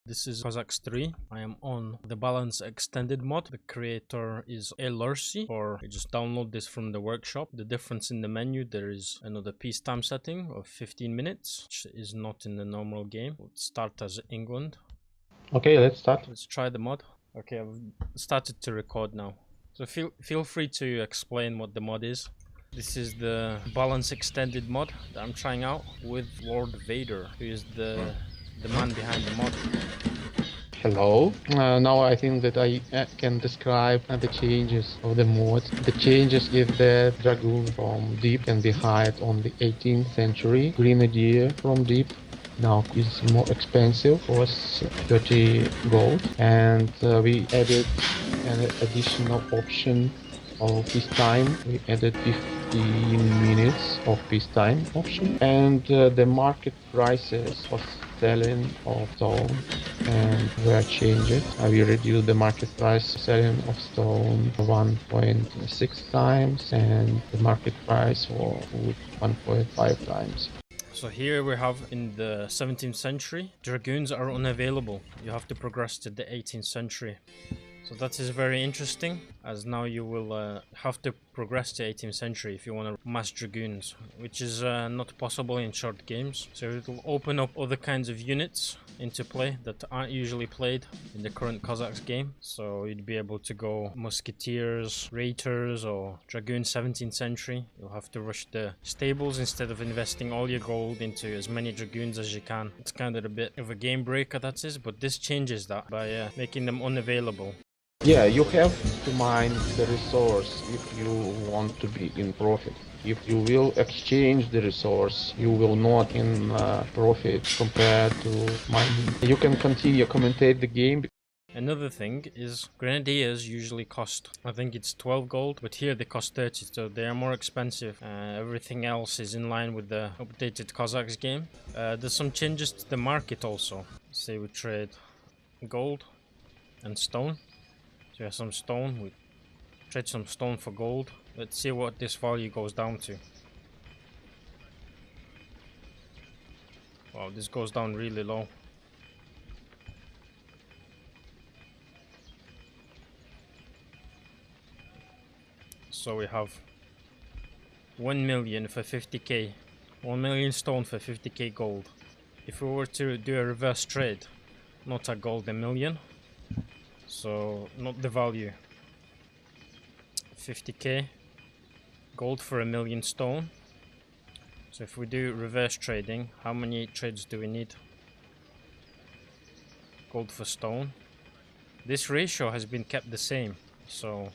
This is Cossacks 3. I am on the Ballance extended mod. The creator is Elursi, or you just download this from the workshop. The difference in the menu, there is another peacetime setting of 15 minutes, which is not in the normal game. Let's start as England. Okay, let's start. Let's try the mod. Okay, I've started to record now. So feel free to explain what the mod is. This is the Ballance extended mod that I'm trying out with Lord Vader, who is the man behind the mod. Hello. Now I think that I can describe the changes of the mod. The changes is that Dragoon from Deep can be hired on the 18th century. Grenadier from Deep now is more expensive, costs 30 gold. And we added an additional option of peacetime. We added 15 minutes of peacetime option. And the market prices for selling of stone and were changed. We reduced the market price selling of stone 1.6 times and the market price for wood 1.5 times. So here we have in the 17th century, dragoons are unavailable. You have to progress to the 18th century. So that is very interesting, as now you will have to progress to 18th century if you want to mass dragoons, which is not possible in short games. So it will open up other kinds of units into play that aren't usually played in the current Cossacks game. So you'd be able to go musketeers, raiders, or dragoon 17th century. You'll have to rush the stables instead of investing all your gold into as many dragoons as you can. It's kind of a bit of a game breaker, that is, but this changes that by making them unavailable. Yeah, you have to mine the resource if you want to be in profit. If you will exchange the resource, you will not in profit compared to mining. You can continue commentate the game. Another thing is grenadiers usually cost, I think it's 12 gold, but here they cost 30, so they are more expensive. Everything else is in line with the updated Cossacks game. There's some changes to the market also. Say we trade gold and stone. So we have some stone, we trade some stone for gold. Let's see what this value goes down to. Wow, this goes down really low. So we have 1 million for 50k, 1 million stone for 50k gold. If we were to do a reverse trade, not a gold, a million. So not the value. 50k gold for 1 million stone. So if we do reverse trading, how many trades do we need? Gold for stone. This ratio has been kept the same, so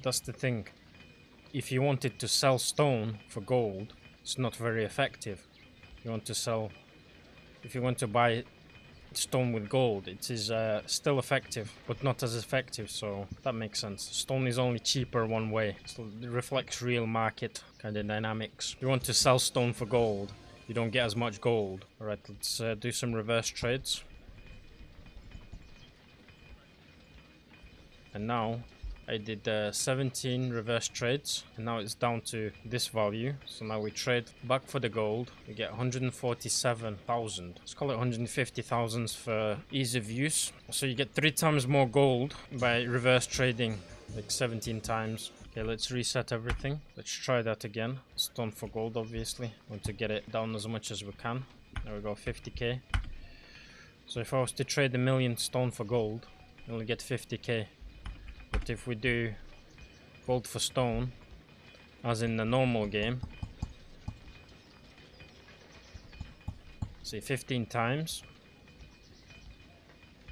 that's the thing. If you wanted to sell stone for gold, it's not very effective. You want to sell, if you want to buy stone with gold, it is still effective, but not as effective, so that makes sense. Stone is only cheaper one way, so it reflects real market kind of dynamics. If you want to sell stone for gold, you don't get as much gold. Alright, let's do some reverse trades. And now I did 17 reverse trades, and now it's down to this value. So now we trade back for the gold. We get 147,000. Let's call it 150,000 for ease of use. So you get 3 times more gold by reverse trading, like 17 times. Okay, let's reset everything. Let's try that again. Stone for gold, obviously. Want to get it down as much as we can. There we go, 50k. So if I was to trade 1 million stone for gold, I only get 50k. But if we do gold for stone, as in the normal game, say 15 times,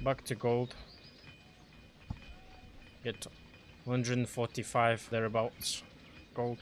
back to gold, get 145 thereabouts gold.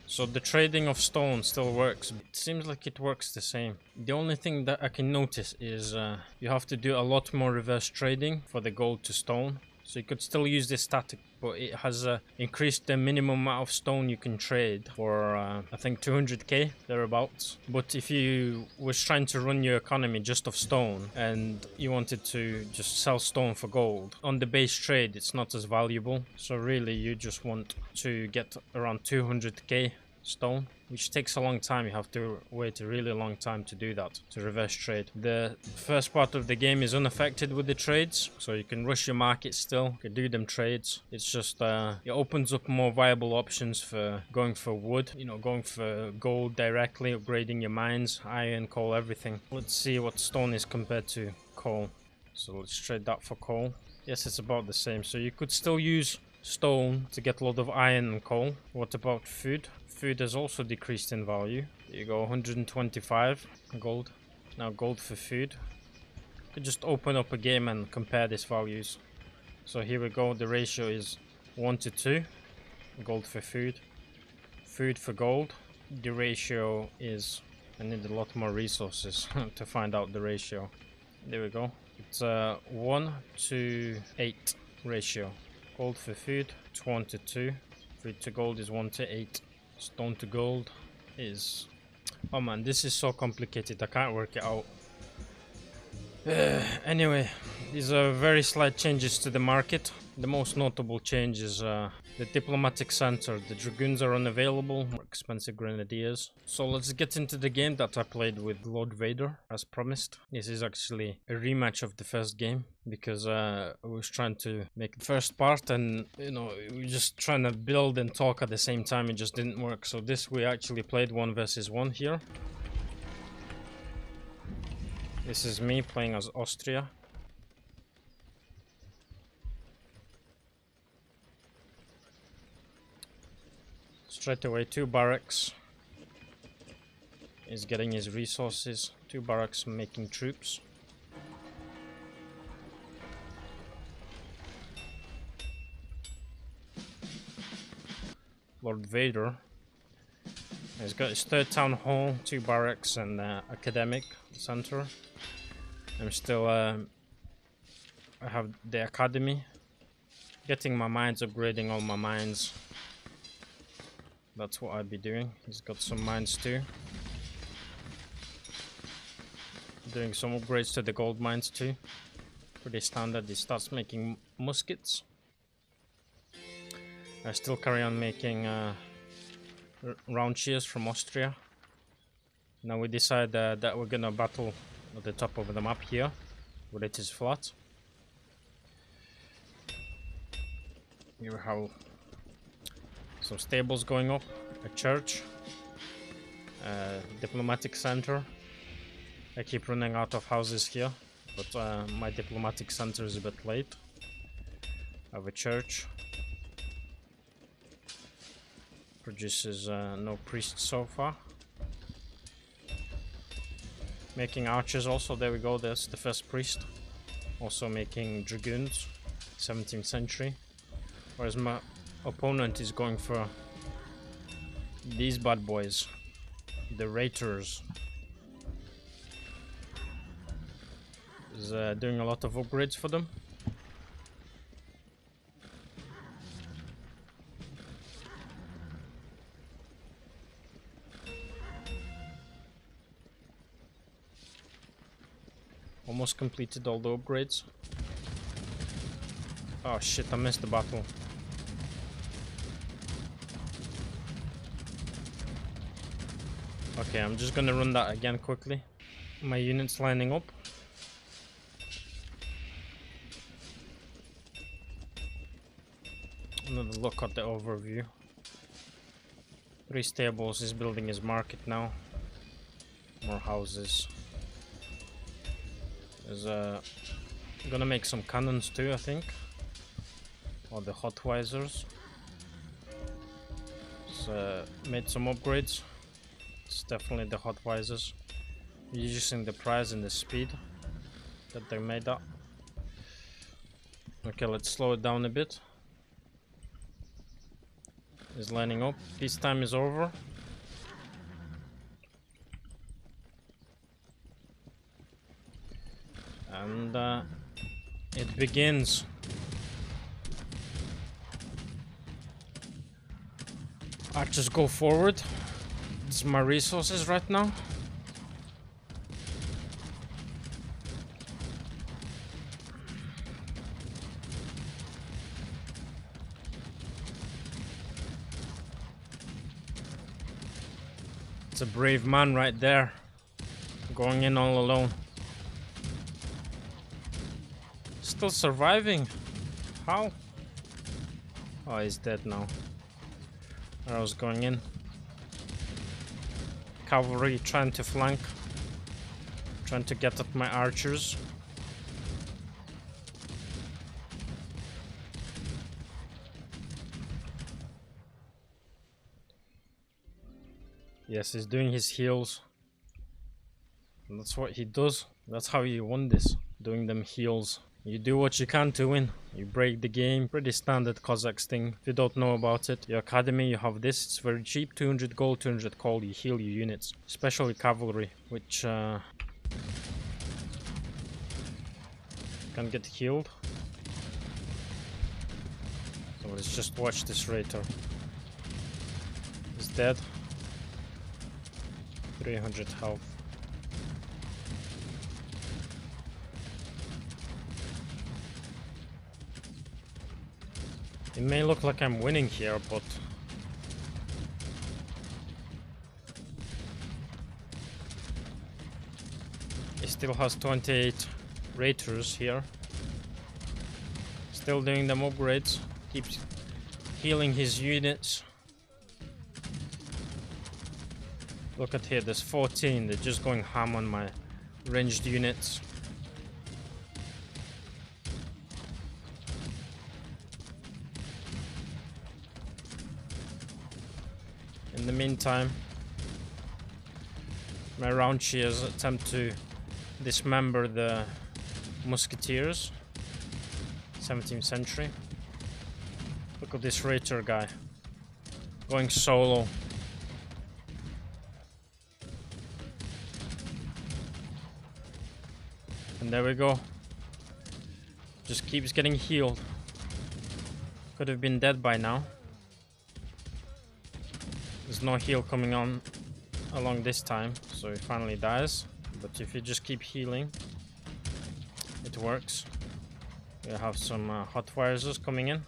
So the trading of stone still works. It seems like it works the same. The only thing that I can notice is you have to do a lot more reverse trading for the gold to stone. So you could still use this static, but it has increased the minimum amount of stone you can trade for I think 200k thereabouts. But if you was trying to run your economy just off stone and you wanted to just sell stone for gold, on the base trade it's not as valuable. So really you just want to get around 200k stone, which takes a long time. You have to wait a really long time to do that, to reverse trade. The first part of the game is unaffected with the trades, so you can rush your market still, you can do them trades. It's just it opens up more viable options for going for wood, you know, going for gold directly, upgrading your mines, iron, coal, everything. Let's see what stone is compared to coal. So let's trade that for coal. Yes, it's about the same. So you could still use stone to get a lot of iron and coal. What about food? Food has also decreased in value. There you go, 125 gold. Now gold for food. You could just open up a game and compare these values. So here we go, the ratio is 1 to 2. Gold for food. Food for gold. The ratio is... I need a lot more resources to find out the ratio. There we go. It's a 1 to 8 ratio. Gold for food, it's 1 to 2. Food to gold is 1 to 8. Stone to gold is... Oh man, this is so complicated, I can't work it out. Anyway, these are very slight changes to the market. The most notable change is the diplomatic center. The dragoons are unavailable, more expensive grenadiers. So let's get into the game that I played with Lord Vader, as promised. This is actually a rematch of the first game, because I was trying to make the first part and, you know, we were just trying to build and talk at the same time. It just didn't work. So this, we actually played 1 versus 1 here. This is me playing as Austria. Straight away, 2 barracks. He's getting his resources. 2 barracks making troops. Lord Vader. He's got his 3rd town hall, 2 barracks and academic center. I'm still I have the academy. Getting my mines, upgrading all my mines. That's what I'd be doing. He's got some mines too. Doing some upgrades to the gold mines too. Pretty standard. He starts making muskets. I still carry on making round shears from Austria. Now we decide that we're gonna battle at the top of the map here, where it is flat. Here we have some stables going up, a church, diplomatic center. I keep running out of houses here, but my diplomatic center is a bit late. I have a church. Produces no priests so far. Making archers also, there we go, there's the first priest. Also making dragoons, 17th century. Whereas my opponent is going for these bad boys, the raiders. Is doing a lot of upgrades for them. Almost completed all the upgrades. Oh shit, I missed the battle. Okay, I'm just gonna run that again quickly. My units lining up. Another look at the overview. 3 stables, is building his market now. More houses. There's gonna make some cannons too, I think. Or the hot visors. So made some upgrades. It's definitely the hot visors. Using the price and the speed that they made that. Okay, let's slow it down a bit. Is lining up. Peacetime is over. And it begins. Archers go forward. This is my resources right now. It's a brave man right there, going in all alone. Still surviving. How? Oh, he's dead now. I was going in. Cavalry trying to flank. Trying to get at my archers. Yes, he's doing his heals. And that's what he does. That's how you won this. Doing them heals. You do what you can to win. You break the game. Pretty standard Cossacks thing. If you don't know about it, your academy, you have this. It's very cheap. 200 gold, 200 coal. You heal your units. Especially cavalry, which can get healed. So let's just watch this Raider. He's dead. 300 health. It may look like I'm winning here, but he still has 28 Raiders here. Still doing them upgrades. Keeps healing his units. Look at here, there's 14. They're just going ham on my ranged units. In the meantime, my roundcheers attempt to dismember the musketeers. 17th century. Look at this Raider guy. Going solo. And there we go. Just keeps getting healed. Could have been dead by now. There's no heal coming on along this time, so he finally dies. But if you just keep healing, it works. We have some hot wires coming in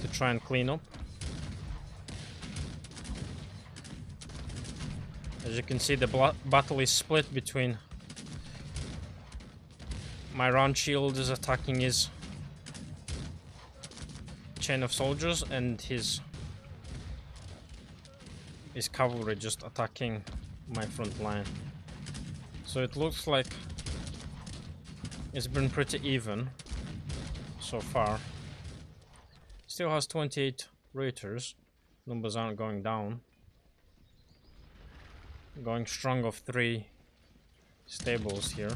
to try and clean up. As you can see, the battle is split between my round shield is attacking his chain of soldiers and his cavalry just attacking my front line. So it looks like it's been pretty even so far. Still has 28 Raiders. Numbers aren't going down. Going strong of 3 stables here.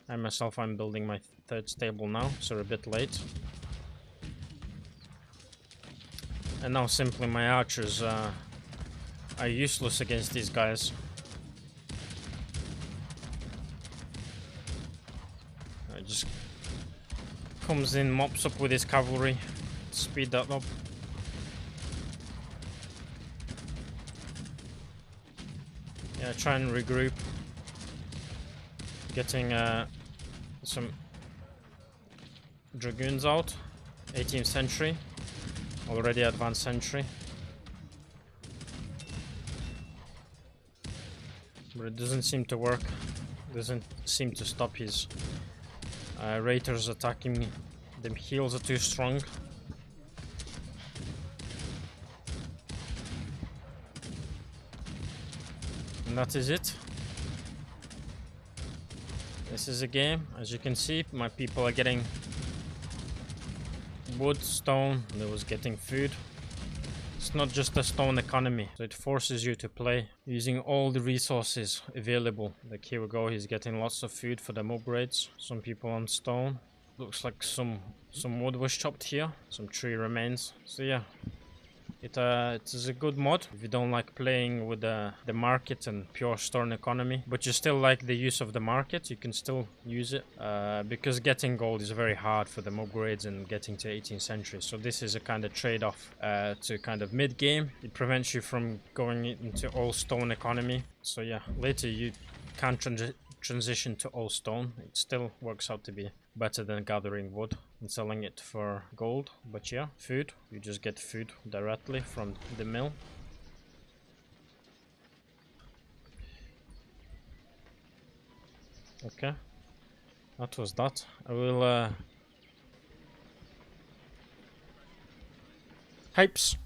I myself, I'm building my 3rd stable now, so we're a bit late. And now simply my archers are useless against these guys. Just comes in, mops up with his cavalry, speed that up. Yeah, try and regroup. Getting some dragoons out. 18th century, already advanced century. But it doesn't seem to work. Doesn't seem to stop his Raiders attacking me. The heals are too strong. And that is it. This is a game. As you can see, my people are getting wood, stone, and they was getting food. It's not just a stone economy, so it forces you to play using all the resources available. Like here we go, he's getting lots of food for them upgrades. Some people on stone. Looks like some wood was chopped here, some tree remains. So yeah, it is a good mod if you don't like playing with the market and pure stone economy, but you still like the use of the market. You can still use it because getting gold is very hard for them upgrades and getting to 18th century. So this is a kind of trade-off to kind of mid-game. It prevents you from going into all stone economy. So yeah, later you can transition to all stone. It still works out to be better than gathering wood and selling it for gold. But yeah, food, you just get food directly from the mill. Okay. That was that. I will HYPPS.